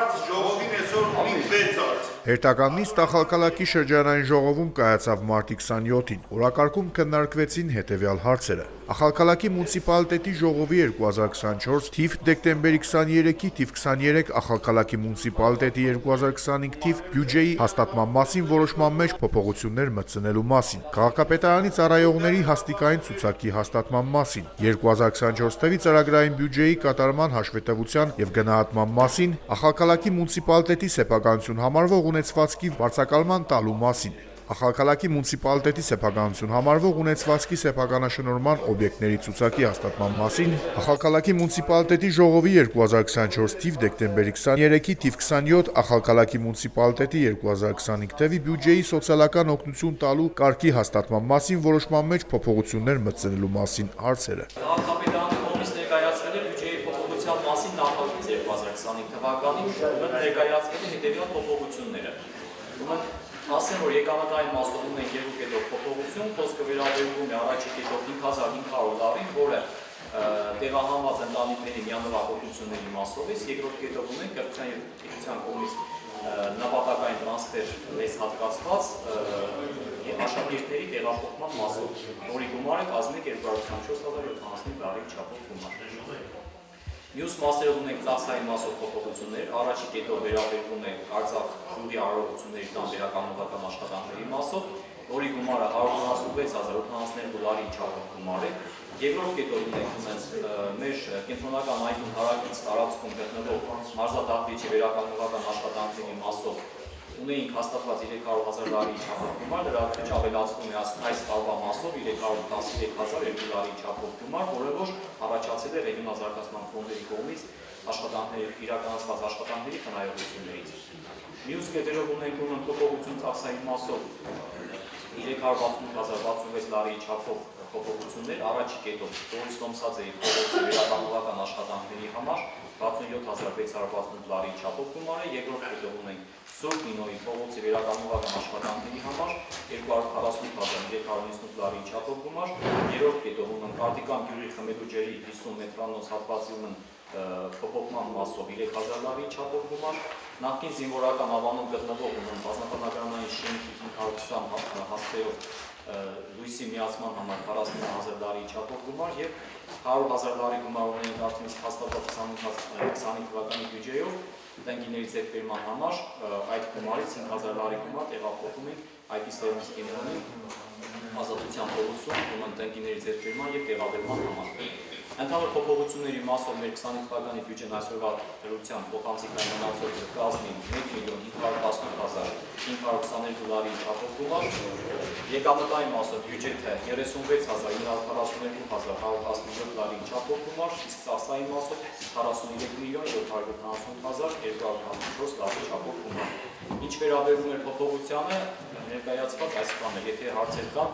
հարց ժողովին այսօր ունի 6 հարց։ Հերթական նիստ Ախալքալաքի շրջանային ժողովում կայացավ մարտի 27-ին։ Օրակարգում քննարկվեցին հետևյալ հարցերը. Ախալքալաքի մունիցիպալիտետի ժողովի 2024 թիվ դեկտեմբերի 23-ի թիվ 23 Ախալքալաքի մունիցիպալիտետի 2025 թիվ բյուջեի հաստատման մասին որոշման մեջ փոփոխություններ մտցնելու մասին, քաղաքապետարանի ծառայողների հաստիկային ցուցակի հաստատման մասին, 2024 թվականի ծրագրային բյուջեի կատարման հաշվետվության եւ գնահատման մասին, Ախալքալաքի մունիցիպալիտետի սեփականություն համարվող ունեցվածքի վարձակալման տալու մասին, Ախալքալաքի մունիցիպալիտետի սեփականություն համարվող ունեցվածքի սեփականաշնորհման օբյեկտների ցուցակի հաստատման մասին, Ախալքալաքի մունիցիպալիտետի ժողովի 2024 թիվ դեկտեմբերի 23-ի թիվ 27 Ախալքալաքի մունիցիպալիտետի 2025 թվականի բյուջեի սոցիալական օգնություն տալու կարգի հաստատման մասին որոշման մեջ փոփոխություններ մտցնելու մասին հարցերը։ Քաղաքապետարանի կողմից ներկայացվել է բյուջեի փոփոխության մասին նախագիծ 2025 թվականին, ուրեմն ներկայացվել է հետևյալ փոփոխությունները։ Ուրեմն ասեմ, որ եկամտային մասով ունենք 2 կետով փոփոխություն, խոսքը վերաբերում է առաջի կետով 5500 լարին, որը տեղահանված ընտանիքների միանվագործությունների մասով, երկրորդ կետով ունենք կրթության և գիտության կողմից նպատակային տրանսֆեր մեծ հատկացված աշակերտների տեղափոխման մասով, որի գումարը կազմի 224,075 լարի չափով գումար։ Մյուս մասերով ունենք ծախսային մասով փոփոխություններ, առաջի կետով վերաբերվում է Արցախ գյուղի արարողությունների տանտերական աշխատանքների մասով, որի գումարը 186,082 լարի չափով գումար է։ Երկրորդ կետով ունենք մեր կենտրոնական այգու հարակից տարածքում գտնվող մարզադահլիճի վերականգնողական աշխատանքների մասով ունեինք հաստատված 300,000 լարի չափով գումար, լրացուցիչ ավելացվում է այս տարվա մասով 313,002 լարի չափով գումար, որը որ առաջացել է ռեգիոնալ զարգացման ֆոնդերի կողմից իրականացված աշխատանքների խնայողություններից։ Մյուս կետերով ունենք փոփոխություն ծախսային մասով 368,066 լարի չափով փոփոխություններ, առաջի կետով Տորիս Տոմսաձեի փողոցի վերականգնողական աշխատանքների համար 67,668 լարի չափով գումար է, երկրորդ կետով ունենք Սուրբ Նինոյի փողոցի վերականգնողական աշխատանքների համար 248,358 լարի չափով գումար, երրորդ կետով ունենք Արտիկան գյուղի խմելու ջրի 50 մետրանոց հատվածի փոփոխման մասով 3000 լարի չափով գումար, նախկին զինվորական ավանում գտնվող բազմապանագրանային շենքի 520 հասցեով լույսի միացման համար 41,000 լարի չափով գումար եւ 100,000 լարի գումար ունենք արդեն իսկ հաստատված 25 թվականի բյուջեով տնկիների ձեռքբերման համար, այդ գումարից 5,000 լարի գումար տեղափոխում ենք IP Սերվիս կենտրոնի ազատության փողոցում տնկիների ձեռքբերման եւ տեղաբերման համար։ Ընդհանուր փոփոխությունների մասով մեր 25 թվականի բյուջեն այսօրվա դրությամբ փոխանցիկային մնացորդը կազմի 1,520,522 լարի չափով գումար, եկամտային մասով բյուջեթը 36,942,117 լարի չափով գումար, իսկ ծախսային մասով 43,778,214 լարի չափով գումար։ Ինչ վերաբերում է փոփոխությանը, ներկայացված այս բանը, եթե հարցեր կան,